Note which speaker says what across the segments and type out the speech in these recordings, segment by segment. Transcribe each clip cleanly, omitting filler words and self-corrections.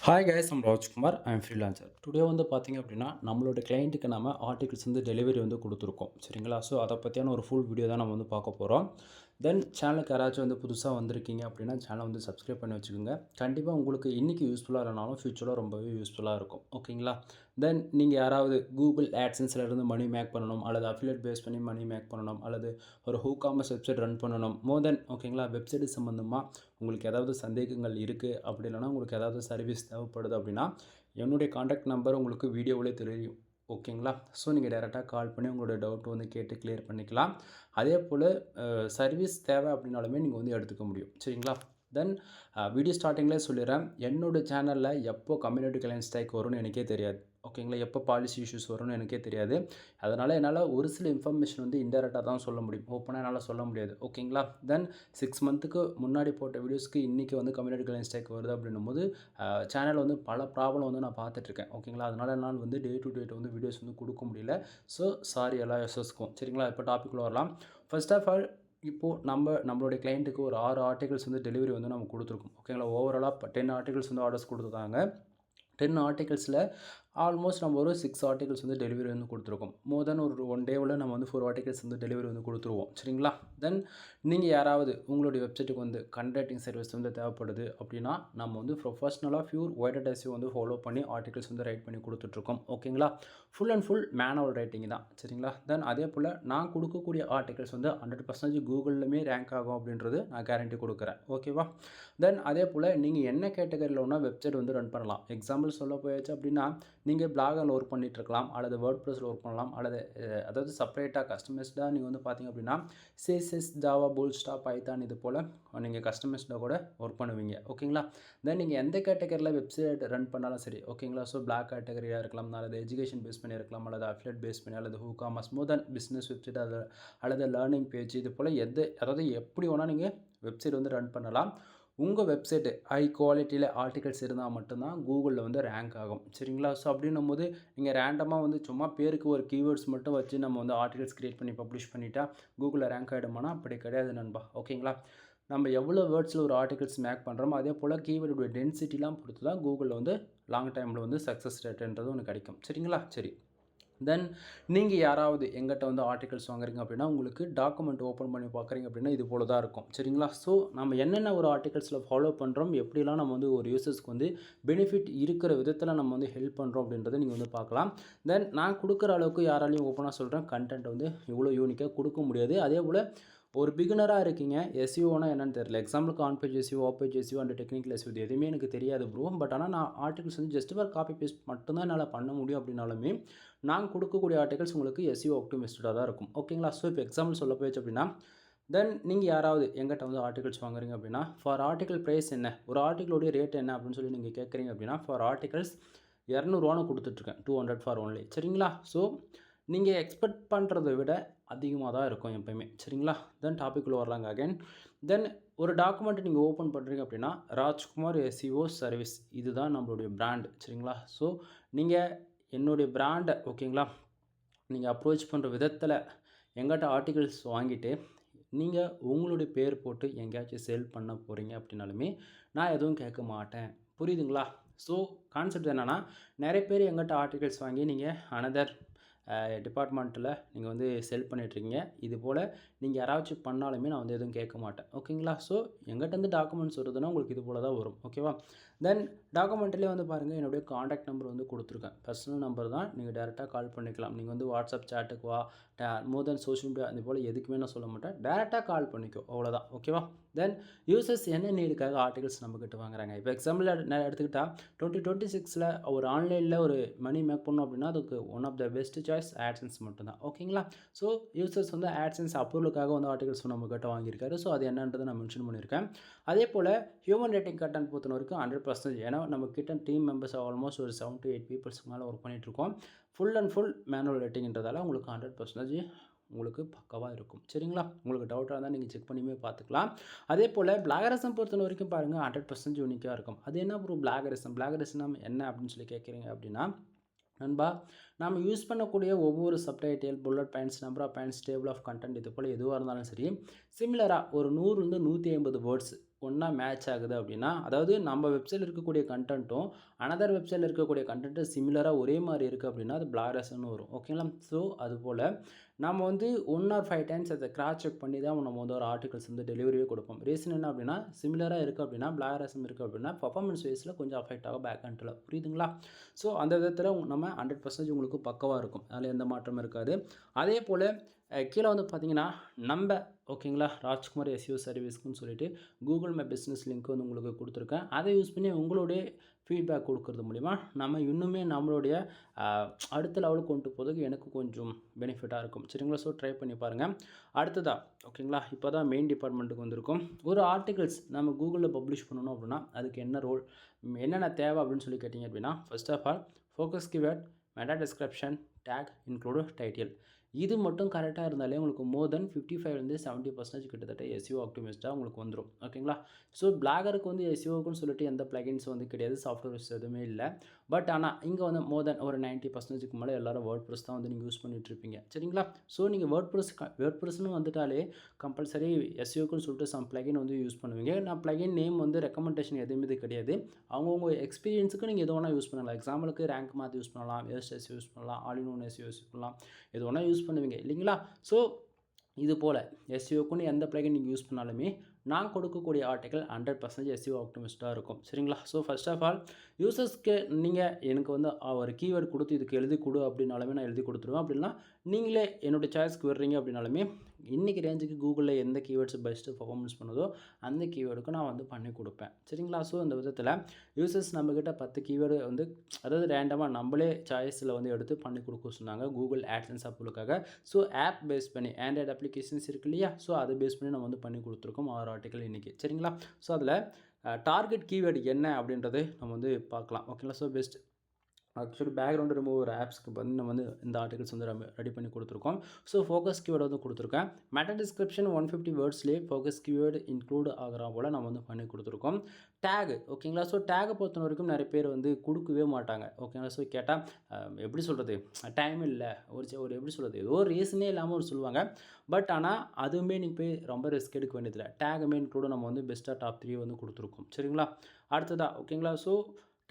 Speaker 1: Hi guys, I'm Rajkumar. I am freelancer. Today வந்து பார்த்தீங்க அப்படின்னா, நம்மளோட கிளையண்ட்டுக்கு நம்ம ஆர்டிகல்ஸ் வந்து டெலிவரி வந்து கொடுத்துருக்கோம். சரிங்களா? ஸோ அதை பற்றியான ஒரு ஃபுல் வீடியோ தான் நம்ம வந்து பார்க்க போகிறோம். தென் சேனலுக்கு யாராச்சும் வந்து புதுசாக வந்திருக்கீங்க அப்படின்னா, சேனலை வந்து சப்ஸ்கிரைப் பண்ணி வச்சுக்கோங்க. கண்டிப்பாக உங்களுக்கு இன்றைக்கி யூஸ்ஃபுல்லாக இல்லைனாலும் ஃப்யூச்சரில் ரொம்பவே யூஸ்ஃபுல்லாக இருக்கும். ஓகேங்களா? தென் நீங்கள் யாராவது கூகுள் ஆட்சன்ஸில் இருந்து மணி மேக் பண்ணணும், அல்லது அஃபிலியேட் பேஸ் பண்ணி மணி மேக் பண்ணணும், அல்லது ஒரு ஹூகாமர்ஸ் வெப்சைட் ரன் பண்ணணும், மோர் தென் ஓகேங்களா, வெப்சைட் சம்மந்தமாக உங்களுக்கு ஏதாவது சந்தேகங்கள் இருக்குது, அப்படி இல்லைனா உங்களுக்கு ஏதாவது சர்வீஸ் தேவைப்படுது அப்படின்னா, என்னுடைய கான்டாக்ட் நம்பர் உங்களுக்கு வீடியோவிலே தெரியும். ஓகேங்களா? ஸோ நீங்கள் டைரெக்டாக கால் பண்ணி உங்களோட டவுட் வந்து கேட்டு கிளியர் பண்ணிக்கலாம். அதே போல் சர்வீஸ் தேவை அப்படின்னாலுமே நீங்கள் வந்து எடுத்துக்க முடியும். சரிங்களா? தென் வீடியோ ஸ்டார்டிங்லேயே சொல்லிடுறேன், என்னோடய சேனலில் எப்போ கம்யூனிட்டி கிளையன்ட் ஸ்ட்ரைக் வரும்னு எனக்கே தெரியாது. ஓகேங்களா? எப்போ பாலிசி இஷ்யூஸ் வரும்னு எனக்கே தெரியாது. அதனால் என்னால் ஒரு சில இன்ஃபர்மேஷன் வந்து இன்டெரக்டாக தான் சொல்ல முடியும். ஓப்பனாக என்னால் சொல்ல முடியாது. ஓகேங்களா? தென் 6 மந்த்துக்கு முன்னாடி போட்ட வீடியோஸ்க்கு இன்றைக்கி வந்து கம்யூனிட்டி கிளையன்ட் ஸ்ட்ரைக் வருது அப்படின்னும்போது சேனல் வந்து பல ப்ராப்ளம் வந்து நான் பார்த்துட்ருக்கேன். ஓகேங்களா? அதனால் என்னால் வந்து டே டு டேட் வந்து வீடியோஸ் வந்து கொடுக்க முடியல. ஸோ சாரி எல்லா யூசர்ஸ்க்கும். சரிங்களா? இப்போ டாபிக்குள்ளே வரலாம். ஃபர்ஸ்ட் ஆஃப் ஆல், இப்போது நம்மளுடைய கிளையண்ட்டுக்கு ஒரு 6 ஆர்டிகல்ஸ் வந்து டெலிவரி வந்து நம்ம கொடுத்துருக்கோம். ஓகேங்களா? ஓவராலாக 10 ஆர்டிகல்ஸ் வந்து ஆர்டர்ஸ் கொடுத்துருக்காங்க. 10 ஆர்டிகல்ஸில் ஆல்மோஸ்ட் நம்ம ஒரு 6 ஆர்டிகல்ஸ் வந்து டெலிவரி வந்து கொடுத்துருக்கோம். மோர் தென் ஒரு 1 டேவில் நம்ம வந்து 4 ஆர்டிகல்ஸ் வந்து டெலிவரி வந்து கொடுத்துருவோம். சரிங்களா? தென் நீங்கள் யாராவது உங்களுடைய வெப்சைட்டுக்கு வந்து கண்டென்ட் சர்வீஸ் வந்து தேவைப்படுது அப்படின்னா, நம்ம வந்து ப்ரொஃபஷ்னலாக பியூர் வைடட் எஸ்இஓ வந்து ஃபாலோ பண்ணி ஆர்டிகல்ஸ் வந்து ரைட் பண்ணி கொடுத்துட்ருக்கோம். ஓகேங்களா? Full and full manual writing தான். சரிங்களா? தென் அதே போல் நான் கொடுக்கக்கூடிய ஆர்டிகல்ஸ் வந்து 100% கூகுள்லையுமே ரேங்க் ஆகும் அப்படின்றது நான் கேரண்டி கொடுக்குறேன். ஓகேவா? தென் அதே போல் நீங்கள் என்ன கேட்டகரியில் ஒன்றா வெப்சைட் வந்து ரன் பண்ணலாம். எக்ஸாம்பிள் சொல்ல போயாச்சு அப்படின்னா, நீங்கள் பிளாகரில் ஒர்க் பண்ணிகிட்ருக்கலாம், அல்லது வேர்ட்ப்ரெஸ்ஸில் ஒர்க் பண்ணலாம், அல்லது அதாவது செப்பரேட்டாக கஸ்டமைஸ்டாக நீங்கள் வந்து பார்த்தீங்க அப்படின்னா சிஎஸ்எஸ், ஜாவா, பூட்ஸ்ட்ராப், பைத்தான் இது போல் நீங்கள் கஸ்டமைஸ்டாக கூட ஒர்க் பண்ணுவீங்க. ஓகேங்களா? தென் நீங்கள் எந்த கேட்டகரியில் வெப்சைட் ரன் பண்ணாலும் சரி. ஓகேங்களா? ஸோ பிளாக் கேட்டகரியாக இருக்கலாம், அல்லது எஜுகேஷன் பேஸ் பண்ணி இருக்கலாம், அல்லது அஃபிலியேட் பேஸ் பண்ணி, அல்லது ஹூகாமர்ஸ், மோர் தென் பிஸ்னஸ் வெப்சைட், அல்லது லேர்னிங் பேஜ் இது போல் அதாவது எப்படி வேணால் நீங்கள் வெப்சைட் வந்து ரன் பண்ணலாம். உங்கள் வெப்சைட்டு ஹை குவாலிட்டியில் ஆர்டிகல்ஸ் இருந்தால் மட்டும்தான் கூகுளில் வந்து ரேங்க் ஆகும். சரிங்களா? ஸோ அப்படின்னும் போது நீங்கள் ரேண்டமாக வந்து சும்மா பேருக்கு ஒரு கீவேர்ட்ஸ் மட்டும் வச்சு நம்ம வந்து ஆர்டிகல்ஸ் க்ரியேட் பண்ணி பப்ளிஷ் பண்ணிட்டா கூகுளில் ரேங்க் ஆகிடுமானா அப்படி கிடையாது நண்பா. ஓகேங்களா? நம்ம எவ்வளோ வேர்ட்ஸில் ஒரு ஆர்டிகல்ஸ் மேக் பண்ணுறோமோ அதே போல் கீவேர்டுடைய டென்சிட்டிலாம் பொறுத்து தான் கூகுளில் வந்து லாங் டைமில் வந்து சக்ஸஸ் ரேட்டுன்றது ஒன்று கிடைக்கும். சரிங்களா? சரி. தென் நீங்கள் யாராவது எங்கிட்ட வந்து ஆர்டிகல்ஸ் வாங்குறீங்க அப்படின்னா, உங்களுக்கு டாக்குமெண்ட் ஓப்பன் பண்ணி பார்க்குறீங்க அப்படின்னா இது போல தான் இருக்கும். சரிங்களா? ஸோ நம்ம என்னென்ன ஒரு ஆர்டிகல்ஸில் ஃபாலோ பண்ணுறோம், எப்படிலாம் நம்ம வந்து ஒரு யூசர்ஸ்க்கு வந்து பெனிஃபிட் இருக்கிற விதத்தில் நம்ம வந்து ஹெல்ப் பண்ணுறோம் அப்படின்றத நீங்கள் வந்து பார்க்கலாம். தென் நான் கொடுக்குற அளவுக்கு யாராலையும் ஓப்பனாக சொல்கிறேன், கண்டென்ட் வந்து இவ்வளோ யூனிக்காக கொடுக்க முடியாது. அதே போல் ஒரு பிகினராக இருக்கீங்க, எஸ்இஓனா என்னன்னு தெரியல. எக்ஸாம்பிளுக்கு on page SEO, off page SEO and technical SEO இது எதுவுமே எனக்கு தெரியாது ப்ரோ. பட் ஆனால் நான் ஆர்டிகல்ஸ் வந்து ஜஸ்ட் ஃபார் காப்பி பேஸ்ட் மட்டும் தான் என்னால் பண்ண முடியும் அப்படின்னாலுமே, நான் கொடுக்கக்கூடிய ஆர்டிகல்ஸ் உங்களுக்கு எஸ்இஓ ஆப்டிமைஸ்டாக தான் இருக்கும். ஓகேங்களா? ஸோ இப்போ எக்ஸாம்பிள் சொல்ல போயிடுச்சு அப்படின்னா, தென் நீங்கள் யாராவது எங்கிட்ட வந்து ஆர்டிகல்ஸ் வாங்குறீங்க அப்படின்னா, ஃபார் ஆர்டிகல் ப்ரைஸ் என்ன, ஒரு ஆர்டிகளோடைய ரேட் என்ன அப்படின்னு சொல்லி நீங்கள் கேட்குறீங்க அப்படின்னா, ஃபார் ஆர்டிகல்ஸ் 200 கொடுத்துட்ருக்கேன். 200 ஃபார் ஒன்லி. சரிங்களா? ஸோ நீங்கள் எக்ஸ்பெக்ட் பண்ணுறத விட அதிகமாக தான் இருக்கும் எப்பயுமே. சரிங்களா? தென் டாபிக்குள்ளே வரலாங்க அகைன். தென் ஒரு டாக்குமெண்ட் நீங்கள் ஓப்பன் பண்ணுறீங்க அப்படின்னா, ராஜ்குமார் எஸ்இஓ சர்வீஸ் இதுதான் நம்மளுடைய பிராண்ட். சரிங்களா? ஸோ நீங்கள் என்னுடைய பிராண்டை ஓகேங்களா, நீங்கள் அப்ரோச் பண்ணுற விதத்தில் எங்கிட்ட ஆர்டிகல்ஸ் வாங்கிட்டு நீங்கள் உங்களுடைய பேர் போட்டு எங்கேயாச்சும் சேல் பண்ண போகிறீங்க அப்படின்னாலுமே நான் எதுவும் கேட்க மாட்டேன். புரியுதுங்களா? ஸோ கான்செப்ட் என்னென்னா, நிறைய பேர் எங்கிட்ட ஆர்டிகல்ஸ் வாங்கி நீங்கள் அனதர் டிபார்ட்மெண்ட்டில் நீங்கள் வந்து செல் பண்ணிட்டுருக்கீங்க. இது போல் நீங்கள் யாராச்சும் பண்ணாலுமே நான் வந்து எதுவும் கேட்க மாட்டேன். ஓகேங்களா? ஸோ எங்கிட்டேருந்து டாக்குமெண்ட்ஸ் வருதுன்னா உங்களுக்கு இது போல் தான் வரும். ஓகேவா? தென் டாக்குமெண்ட்லேயே வந்து பாருங்கள், என்னுடைய காண்டாக்ட் நம்பர் வந்து கொடுத்துருக்கேன். பர்சனல் நம்பர் தான். நீங்கள் டேரெக்டாக கால் பண்ணிக்கலாம். நீங்கள் வந்து வாட்ஸ்அப் சேட்டுக்கு வா, மோர் தென் சோஷியல் மீடியா இது போல் எதுக்குமே நான் சொல்ல மாட்டேன். டேரெக்டாக கால் பண்ணிக்கோ, அவ்வளோதான். ஓகேவா? தென் யூசர்ஸ் என்ன நீடுக்காக ஆர்டிகல்ஸ் நம்மக்கிட்ட வாங்குறாங்க. இப்போ எக்ஸாம்பிள் நான் எடுத்துக்கிட்டால் 2026 ஒரு ஆன்லைனில் ஒரு மணி மேக் பண்ணணும் அப்படின்னா அதுக்கு one of the best choice AdSense மட்டும்தான். ஓகேங்களா? ஸோ யூசர்ஸ் வந்து ஆட்சன்ஸ் அப்ரூவலுக்காக வந்து ஆர்டிகல்ஸ் நம்மக்கிட்ட வாங்கியிருக்காரு. ஸோ அது என்னன்றதை நான் மென்ஷன் பண்ணியிருக்கேன். அதே போல் ஹியூமன் ரேட்டிங் கண்டென்ட் பொறுத்த வரைக்கும் 100%. ஏன்னா நம்மக்கிட்ட டீம் மெம்பர்ஸ் ஆல்மோஸ்ட் ஒரு 7 to 8 பீப்புள்ஸ்க்கு மேலே ஒர்க் பண்ணிகிட்ருக்கோம். ஃபுல் அண்ட் ஃபுல் மேனுவல் ரேட்டிங்ன்றதால உங்களுக்கு 100% உங்களுக்கு பக்காவாக இருக்கும். சரிங்களா? உங்களுக்கு டவுட்டாக இருந்தால் நீங்கள் செக் பண்ணியுமே பார்த்துக்கலாம். அதே போல் பிளாகரிசம் பொறுத்த வரைக்கும் பாருங்கள் 100% யூனிக்காக இருக்கும். அது என்ன ப்ரோ பிளாகரிசம்? பிளாகரிசம் என்ன அப்படின்னு சொல்லி கேட்குறீங்க அப்படின்னா, நண்பா, நாம் யூஸ் பண்ணக்கூடிய ஒவ்வொரு subtitle, bullet points, number of points, table of content இது போல் எதுவாக இருந்தாலும் சரி, சிமிலராக ஒரு 100 150 வேர்ட்ஸ் ஒன்றா மேட்ச் ஆகுது அப்படின்னா, அதாவது நம்ம வெப்சைட்ல இருக்கக்கூடிய கன்டென்ட்டும், அனதர் வெப்சைட்ல இருக்கக்கூடிய கன்டென்ட்டும் சிமிலராக ஒரே மாரி இருக்குது அப்படின்னா, அது பிளாகரஸ்ன்னு வரும். ஓகேங்களா? ஸோ அதுபோல் நம்ம வந்து 1 ஆர் 5 டைம்ஸ் அதை கிராஸ் செக் பண்ணி தான் நம்ம வந்து ஒரு ஆர்டிகல்ஸ் வந்து டெலிவரியே கொடுப்போம். ரீசன் என்ன அப்படின்னா, சிமிலராக இருக்குது அப்படின்னா, பிளாகரசம் இருக்குது அப்படின்னா, பெர்ஃபார்மன்ஸ் வைஸில் கொஞ்சம் அஃபெக்ட் ஆகும் பேக் எண்டில. புரியுதுங்களா? ஸோ அந்த விதத்தில நம்ம 100% உங்களுக்கு பக்காவா இருக்கும். அதில எந்த மாற்றமும் இருக்காது. அதேபோல கீழ வந்து பார்த்தீங்கன்னா, நம்ப ஓகேங்களா, ராஜ்குமார் எஸ்இஓ சர்வீஸ்க்குன்னு சொல்லிட்டு கூகுள் மை பிஸ்னஸ் லிங்க் வந்து உங்களுக்கு குடுத்துருக்கேன். அதை யூஸ் பண்ணி உங்களுடைய ஃபீட்பேக் குடுக்கறது மூலியமா, நம்ம இன்னுமே நம்மளுடைய அ அடுத்த லெவலுக்கு கொண்டு போறதுக்கு எனக்கு கொஞ்சம் பெனிஃபிட்டா இருக்கும். சரிங்களா? ஸோ ட்ரை பண்ணி பாருங்க. அடுத்ததா ஓகேங்களா, இப்போ தான் மெயின் டிபார்ட்மெண்ட்டுக்கு வந்திருக்கோம். ஒரு ஆர்டிகிள்ஸ் நம்ம கூகுள்ல பப்ளிஷ் பண்ணணும் அப்படின்னா, அதுக்கு என்ன ரோல், என்னென்ன தேவை அப்படின்னு சொல்லி கேட்டீங்க அப்படின்னா, first of all focus keyword, meta description, tag, include title. இது மட்டும் கரெக்ட்டா இருந்தாலே உங்களுக்கு மோர் தென் 55லேருந்து 70% கிட்டத்தட்ட எஸ்இஓ ஆப்டிமைஸ்டா உங்களுக்கு வந்துரும். ஓகேங்களா? ஸோ பிளாகருக்கு வந்து எஸ்இஓக்குன்னு சொல்லிட்டு எந்த பிளகின்ஸ் வந்து கிடையாது. சாஃப்ட்வேர்ஸ் எதுவுமே இல்ல. பட் ஆனா இங்க வந்து மோர் தென் ஒரு 90%க்கு மேல எல்லாரும் வேர்ட்பிரஸ் தான் வந்து நீங்க யூஸ் பண்ணிட்டு இருப்பீங்க. சரிங்களா? ஸோ நீங்க வேர்ட்பிரஸ்ன்னு வந்துட்டாலே கம்பல்சரி எஸ்இஓக்குன்னு சொல்லிட்டு சம் பிளகின் வந்து யூஸ் பண்ணுவீங்க. நான் பிளகின் நேம் வந்து ரெக்கமெண்டேஷன் எதுவுமே இது கிடையாது. அவங்கவங்க எக்ஸ்பீரியன்ஸுக்கு நீங்க எது வேணா யூஸ் பண்ணலாம். எக்ஸாம்பிளுக்கு ரேங்க் மாத் யூஸ் பண்ணலாம், எஸ்எஸ்சி யூஸ் பண்ணலாம், all in one SEO use பண்ணலாம். எது வேணா யூஸ் பண்ணுவீங்க இல்லைங்களா? ஸோ இது போல எஸ்இஓக்குன்னு எந்த பிளகின் நீங்க யூஸ் பண்ணாலுமே, நான் கொடுக்கக்கூடிய ஆர்டிக்கிள் 100% எஸ்இஓ ஆப்டிமைஸ்டா இருக்கும். சரிங்களா? ஸோ ஃபர்ஸ்ட் ஆஃப் ஆல் யூசர்ஸ்க்கு நீங்க எனக்கு வந்து ஒரு கீவேர்ட் குடுத்து இதுக்கு எழுதி குடு அப்படின்னாலுமே நான் எழுதி குடுத்துருவேன். அப்படி இல்லனா நீங்களே என்னோட சாய்ஸ்க்கு விடுறீங்க அப்படின்னாலுமே, இன்னைக்கு ரேஞ்சுக்கு கூகுள்ல எந்த கீவேர்ட்ஸ் பெஸ்ட் பெர்ஃபார்மன்ஸ் பண்ணுதோ, அந்த கீவேர்டுக்கு நான் வந்து பண்ணி குடுப்பேன். சரிங்களா? ஸோ இந்த விதத்தில யூசர்ஸ் நம்மகிட்ட 10 கீவேர்டு வந்து அதாவது ரேண்டமா நம்மளே சாய்ஸ்ல வந்து எடுத்து பண்ணி குடுக்க சொன்னாங்க. கூகுள் ஆட்சன்ஸ் அப்ரூவலுக்காக. ஸோ ஆப் பேஸ் பண்ணி ஆண்ட்ராய்டு அப்ளிகேஷன்ஸ் இருக்கு இல்லையா? ஸோ அதை பேஸ் பண்ணி நம்ம வந்து பண்ணி குடுத்துருக்கோம் 6 ஆர்டிக்கிள் இன்னைக்கு. சரிங்களா? ஸோ அதில டார்கெட் கீவேர்டு என்ன அப்படின்றத நம்ம வந்து பார்க்கலாம். ஓகேங்களா? So best actually background remover ஆப்ஸ்க்கு வந்து நம்ம வந்து இந்த ஆர்டிகல்ஸ் வந்து ரெடி பண்ணி கொடுத்துருக்கோம். ஸோ ஃபோக்கஸ் கீவேர்டு வந்து கொடுத்துருக்கேன். மெட்டா டிஸ்கிரிப்ஷன் 150 வேர்ட்ஸ்லேயே ஃபோக்கஸ் கீவேர்டு இன்க்ளூட் ஆகிற போல் நம்ம வந்து பண்ணி கொடுத்துருக்கோம். டேக் ஓகேங்களா? ஸோ டேக்கை பொறுத்த வரைக்கும் நிறைய பேர் வந்து கொடுக்கவே மாட்டாங்க. ஓகேங்களா? ஸோ கேட்டால் எப்படி சொல்கிறது, டைம் இல்லை, ஒரு எப்படி சொல்கிறது, ஏதோ ஒரு ரீசனே இல்லாமல் ஒரு சொல்லுவாங்க. பட் ஆனால் அதுவுமே நீங்கள் போய் ரொம்ப ரிஸ்க் எடுக்க வேண்டியதில்லை. டேகுமே இன்க்ளூட் நம்ம வந்து பெஸ்ட்டாக டாப் 3 வந்து கொடுத்துருக்கோம். சரிங்களா? அடுத்ததா ஓகேங்களா? ஸோ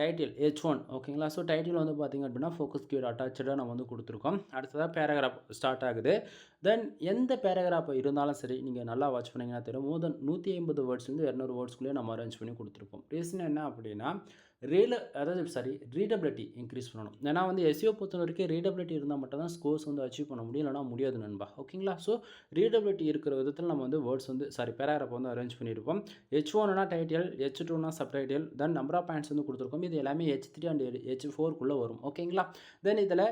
Speaker 1: டைட்டில் H1 ஓகேங்களா? ஸோ டைட்டில் வந்து பார்த்தீங்க அப்படின்னா ஃபோக்கஸ் கீவேர்ட் அட்டாச்சாக நம்ம வந்து கொடுத்துருக்கோம். அடுத்ததாக பேராகிராஃப் ஸ்டார்ட் ஆகுது. தென் எந்த பேராகிராஃப் இருந்தாலும் சரி, நீங்கள் நல்லா வாட்ச் பண்ணிங்கன்னா தெரியும். மோர் தென் 150 வேர்ட்ஸ்லேருந்து 200 வேர்ட்ஸ்குள்ளேயே நம்ம அரேஞ்ச் பண்ணி கொடுத்துருப்போம். ரீசன் என்ன அப்படின்னா ரீடபிலிட்டி இன்க்ரீஸ் பண்ணணும். ஏன்னா வந்து எஸ்இஓ பொறுத்த வரைக்கும் ரீடபிலிட்டி இருந்தால் மட்டும் தான் ஸ்கோர்ஸ் வந்து அச்சீவ் பண்ண முடியும், இல்லைனா முடியாது நண்பா. ஓகேங்களா? ஸோ ரீடபிலிட்டி இருக்கிற விதத்தில் நம்ம வந்து வேர்ட்ஸ் வந்து பேராகிராஃப் வந்து அரேஞ்ச் பண்ணியிருப்போம். H1னா டைட்டில், H2னா subtitle, then number of points வந்து கொடுத்துருக்கோம். இது எல்லாமே H3 அண்ட் H4க்குள்ளே வரும். ஓகேங்களா? தென் இதில்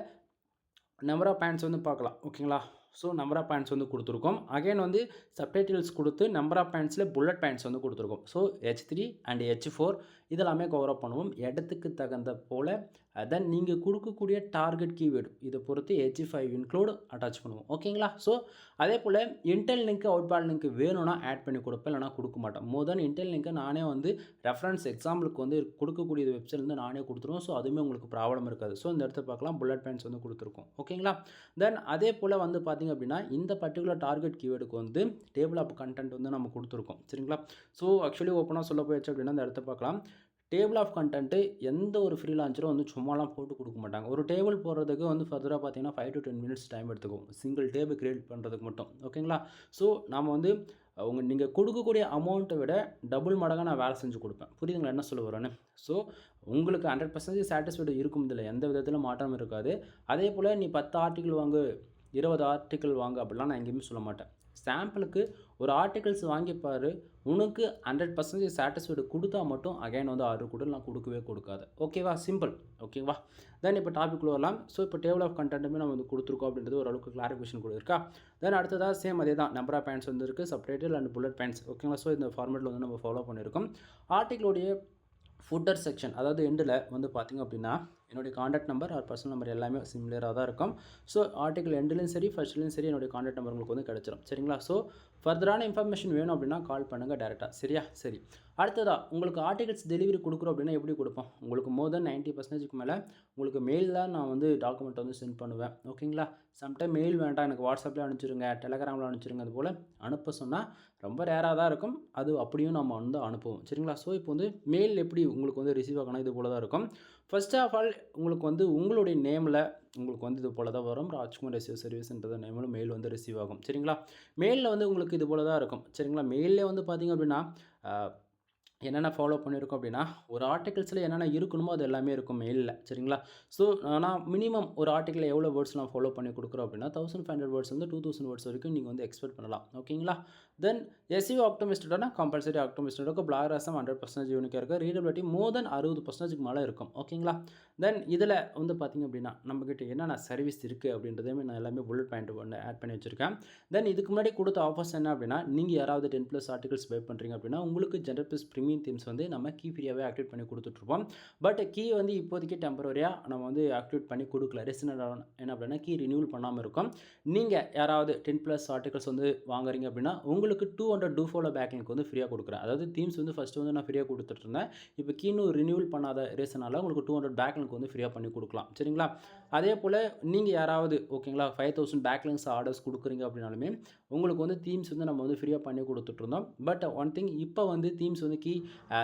Speaker 1: நம்பர் ஆஃப் பாயிண்ட்ஸ் வந்து பார்க்கலாம். ஓகேங்களா? ஸோ நம்பர் ஆஃப் பாயிண்ட்ஸ் வந்து கொடுத்துருக்கோம். அகைன் வந்து சப்டைட்டில்ஸ் கொடுத்து நம்பர் ஆஃப் பாயிண்ட்ஸில் புல்லட் பாயிண்ட்ஸ் வந்து கொடுத்துருக்கோம். ஸோ H3 அண்ட் H4 இதெல்லாமே கவர் அப் பண்ணுவோம். இடத்துக்கு தகுந்த போல் தென் நீங்கள் கொடுக்கக்கூடிய டார்கெட் கீவேர்டு இதை பொறுத்து H5 இன்க்ளூட் அட்டாச் பண்ணுவோம். ஓகேங்களா? ஸோ அதே போல் இன்டெல் லிங்க் அவுட்பாட் லிங்க் வேணும்னா ஆட் பண்ணி கொடுப்பேன், இல்லைனா கொடுக்க மாட்டேன். மோர் தென் இன்டெல் லிங்க்கை நானே வந்து ரெஃபரன்ஸ் எக்ஸாம்பிளுக்கு வந்து கொடுக்கக்கூடிய வெப்சைட்லேருந்து நானே கொடுத்துருவோம். ஸோ அதுவுமே உங்களுக்கு ப்ராப்ளம் இருக்காது. ஸோ இந்த இடத்துல பார்க்கலாம் புல்லட் பாயிண்ட்ஸ் வந்து கொடுத்துருக்கோம். ஓகேங்களா? தென் அதே போல் வந்து பார்த்தீங்க அப்படின்னா இந்த பர்டிகுலர் டார்கெட் கீவேர்டுக்கு வந்து டேபிள் ஆஃப் கண்டென்ட் வந்து நம்ம கொடுத்துருக்கோம். சரிங்களா? ஸோ ஆக்சுவலி ஓப்பனாக சொல்ல போயிடுச்சு அப்படின்னா இந்த இடத்த பார்க்கலாம். டேபிள் ஆஃப் கண்டென்ட்டு எந்த ஒரு ஃப்ரீலான்சரும் வந்து சும்மாலாம் போட்டு கொடுக்க மாட்டாங்க. ஒரு டேபிள் போடுறதுக்கு வந்து ஃபர்தராக பார்த்தீங்கன்னா 5 to 10 மினிட்ஸ் டைம் எடுத்துக்கும். சிங்கிள் டேபிள் கிரியேட் பண்ணுறதுக்கு மட்டும். ஓகேங்களா? ஸோ நம்ம வந்து நீங்கள் கொடுக்கக்கூடிய அமௌண்ட்டை விட டபுள் மடங்காக நான் வேலை செஞ்சு கொடுப்பேன். புரியுதுங்களா என்ன சொல்ல வரேன்னு? ஸோ உங்களுக்கு 100% சாட்டிஸ்ஃபைடு இருக்கும். இதில் எந்த விதத்திலும் மாற்றம் இருக்காது. அதே போல் நீ 10 ஆர்டிக்கிள் வாங்கு, 20 ஆர்டிக்கிள் வாங்க அப்படிலாம் நான் எங்கேயுமே சொல்ல மாட்டேன். சாம்பிளுக்கு ஒரு ஆர்டிகிள்ஸ் வாங்கிப்பார், உனக்கு 100% சாட்டிஸ்ஃபைடு கொடுத்தா மட்டும் அகைன் வந்து ஆர்டர் கொடு, நான் கொடுக்கவே கொடுக்காது. ஓகேவா? சிம்பிள். ஓகேவா? தென் இப்போ டாபிக் வரலாம். ஸோ இப்போ டேபிள் ஆஃப் கண்டென்ட்டுமே நம்ம வந்து கொடுத்துருக்கோம் அப்படின்றது ஓரளவுக்கு கிளாரிஃபிகேஷன் கூட இருக்கா? தென் அடுத்ததாக சேம் அதே தான் நம்பர் ஆஃப் பாயிண்ட்ஸ் வந்து இருக்குது, சப்டைட்டில் அண்ட் புல்லட் பாயிண்ட்ஸ். ஓகேங்களா? ஸோ இந்த ஃபார்மேட்டில் வந்து நம்ம ஃபாலோ பண்ணியிருக்கோம். ஆர்டிகிளோடைய ஃபுட்டர் செக்ஷன் அதாவது எண்டில் வந்து பார்த்திங்க அப்படின்னா என்னுடைய contact number or personal number எல்லாமே சிமிலராக தான் இருக்கும். ஸோ ஆர்டிகிள் எண்ட்லேயும் சரி ஃபர்ஸ்ட்லேயும் சரி என்னுடைய காண்டாக்ட் நம்பர் உங்களுக்கு வந்து கிடச்சிரும். சரிங்களா? ஸோ ஃபர்தரான இன்ஃபர்மேஷன் வேணும் அப்படின்னா கால் பண்ணுங்கள் டேரெக்டாக. சரியா? சரி. அடுத்ததா உங்களுக்கு ஆர்டிகல்ஸ் டெலிவரி கொடுக்குறோம் அப்படின்னா எப்படி கொடுப்போம்? உங்களுக்கு மோர் தென் 90% மேலே உங்களுக்கு மெயில் தான் நான் வந்து டாக்குமெண்ட் வந்து சென்ட் பண்ணுவேன். ஓகேங்களா? சம்டைம் மெயில் வேண்டாம் எனக்கு வாட்ஸ்அப்லேயே அனுப்பிச்சிருங்க, டெலகிராமில் அனுப்பிச்சிருங்க. அதுபோல் அனுப்ப சொன்னால் ரொம்ப ரேராக தான் இருக்கும். அது அப்படியும் நம்ம வந்து அனுப்புவோம். சரிங்களா? ஸோ இப்போ வந்து மெயில் எப்படி உங்களுக்கு வந்து ரிசீவ் ஆகணும் இது போல தான் இருக்கும். ஃபர்ஸ்ட் ஆஃப் ஆல் உங்களுக்கு வந்து உங்களுடைய நேமில் உங்களுக்கு வந்து இது போல தான் வரும். ராஜ்குமார் எஸ்ஏ சர்வீஸ்ன்றது நேமில் மெயில் வந்து ரிசீவ் ஆகும். சரிங்களா? மெயிலில் வந்து உங்களுக்கு இது போல தான் இருக்கும். சரிங்களா? மெயில்லே வந்து பார்த்தீங்க அப்படின்னா என்னென்ன ஃபாலோ பண்ணியிருக்கோம் அப்படின்னா, ஒரு ஆர்டிகிள்ஸில் என்னென்ன இருக்கணுமோ அது எல்லாமே இருக்கும் மெயிலில். சரிங்களா? ஸோ நான் மினிமம் ஒரு ஆர்டிகிளில் எவ்வளோ வேர்ட்ஸ் நான் ஃபாலோ பண்ணி கொடுக்குறோம் அப்படின்னா 1500 வேர்ட்ஸ் வந்து 2000 வேர்ட்ஸ் வரைக்கும் நீங்கள் வந்து எக்ஸ்பெக்ட் பண்ணலாம். ஓகேங்களா? தென் எஸ்இஓ ஆப்டிமிஸ்டட்னா கம்பல்சரி ஆப்டிமிஸ்டட் இருக்கும். பிளாகராசம் 100% யூனிக்காக இருக்கும். ரீடபிலிட்டி மோர் தென் 60% மேலே இருக்கும். ஓகேங்களா? தென் இதில் வந்து பார்த்திங்க அப்படின்னா நம்மக்கிட்ட என்னென்ன சர்வீஸ் இருக்குது அப்படின்றதையுமே நான் எல்லாமே புல்லட் பாயிண்ட் வந்து ஆட் பண்ணி வச்சுருக்கேன். தென் இதுக்கு முன்னாடி கொடுத்த ஆஃபர்ஸ் என்ன அப்படின்னா, நீங்கள் யாராவது 10+ ஆர்டிகல்ஸ் பே பண்ணுறீங்க அப்படின்னா உங்களுக்கு ஜென்ரல் ப்ரீமியம் தீம்ஸ் வந்து நம்ம கீ ஃப்ரீயாகவே ஆக்டிவேட் பண்ணி கொடுத்துட்ருப்போம். பட் கீ வந்து இப்போதைக்கு டெம்பரரியாக நம்ம வந்து ஆக்டிவேட் பண்ணி கொடுக்கல. ரீசன் என்ன அப்படின்னா கீ ரினியூவல் பண்ணாமல் இருக்கும். நீங்கள் யாராவது 10+ ஆர்டிகல்ஸ் வந்து வாங்குறீங்க அப்படின்னா உங்களுக்கு 200 டூ ஃபாலோ பேக்லிங்க் வந்து ஃப்ரீயாக கொடுக்குறேன். அதாவது தீம்ஸ் வந்து ஃபஸ்ட்டு வந்து நான் ஃப்ரீயாக கொடுத்துட்ருந்தேன். இப்போ கீன்னு ரினியூவல் பண்ணாத ரீசனால் உங்களுக்கு 200 பேக்லிங்க் வந்து ஃப்ரீயாக பண்ணி கொடுக்கலாம். சரிங்களா? அதே போல் நீங்கள் யாராவது ஓகேங்களா 5000 பேக்லிங்க்ஸ் ஆர்டர்ஸ் கொடுக்குறீங்க அப்படின்னாலுமே உங்களுக்கு வந்து தீம்ஸ் வந்து நம்ம வந்து ஃப்ரீயாக பண்ணி கொடுத்துட்ருந்தோம். பட் ஒன் திங் இப்போ வந்து தீம்ஸ் வந்து கீ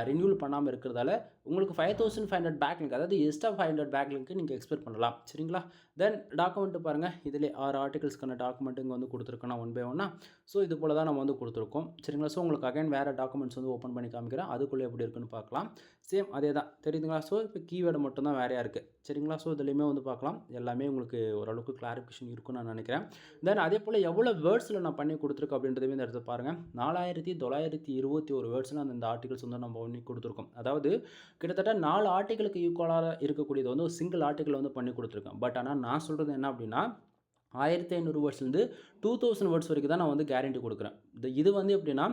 Speaker 1: ரினியூவல் பண்ணாமல் இருக்கிறதால உங்களுக்கு 5500 பேக்லிங்க் அதாவது எக்ஸ்ட்ரா 500 பேக்லிங்க்கு நீங்கள் எக்ஸ்பெக்ட் பண்ணலாம். சரிங்களா? தென் டாக்குமெண்ட்டு பாருங்கள். இதிலே 6 ஆர்டிகல்ஸ்க்கான டாக்குமெண்ட் இங்கே வந்து கொடுத்துருக்கோம் ஒன் பை ஒன்னாக. ஸோ இது போல் தான் நம்ம வந்து கொடுத்துருக்கோம். சரிங்களா? ஸோ உங்களுக்கு அகைன் வேறு டாக்குமெண்ட்ஸ் வந்து ஓப்பன் பண்ணி காமிக்கிறேன். அதுக்குள்ளே எப்படி இருக்குன்னு பார்க்கலாம். சேம் அதே தான் தெரியுதுங்களா? ஸோ இப்போ கீவேர்டு மட்டும் தான் வேறையாக இருக்குது. சரிங்களா? ஸோ இதுலேயுமே வந்து பார்க்கலாம். எல்லாமே உங்களுக்கு ஓரளவுக்கு கிளாரிஃபிகேஷன் இருக்குன்னு நான் நினைக்கிறேன். தென் அதே போல் எவ்வளோ வேர்ட்ஸில் நான் பண்ணி கொடுத்துருக்கேன் அப்படின்றதுமே இந்த இடத்துல பாருங்கள். 4921 வேர்ட்ஸில் அந்த ஆர்டிகல்ஸ் வந்து நம்ம பண்ணி கொடுத்துருக்கோம். அதாவது கிட்டத்தட்ட 4 ஆர்டிகளுக்கு ஈக்குவலாக இருக்கக்கூடியது வந்து ஒரு சிங்கிள் ஆர்டிகிள் வந்து பண்ணி கொடுத்துருக்கேன். பட் ஆனால் நான் சொல்கிறது என்ன அப்படின்னா 1500 வேர்ட்ஸ்லேருந்து 2000 வேர்ட்ஸ் வரைக்கும் தான் நான் வந்து கேரண்டி கொடுக்குறேன். இது வந்து எப்படின்னா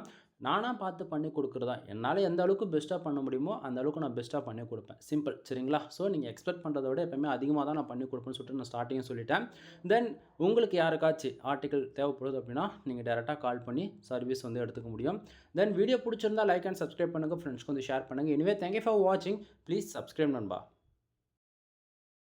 Speaker 1: நானாக பார்த்து பண்ணி கொடுக்குறதா. என்னால் எந்த அளவுக்கு பெஸ்ட்டாக பண்ண முடியுமோ அந்த அளவுக்கு நான் பெஸ்ட்டாக பண்ணி கொடுப்பேன். சிம்பிள். சரிங்களா? ஸோ நீங்கள் எக்ஸ்பெக்ட் பண்ணுறத விட எப்பவுமே அதிகமாக தான் நான் பண்ணி கொடுப்பேன்னு சொல்லிட்டு நான் ஸ்டார்டிங்கே சொல்லிட்டேன். தென் உங்களுக்கு யாருக்காச்சும் ஆர்டிகல் தேவைப்படுது அப்படின்னா நீங்கள் டேரெக்டாக கால் பண்ணி சர்வீஸ் வந்து எடுத்துக்க முடியும். தென் வீடியோ பிடிச்சிருந்தா லைக் அண்ட் சப்ஸ்கிரைப் பண்ணுங்கள். ஃப்ரெண்ட்ஸ்க்கு வந்து ஷேர் பண்ணுங்கள். எனிவே தேங்க்யூ ஃபார் வாட்சிங். ப்ளீஸ் சப்ஸ்கிரைப் நண்பா.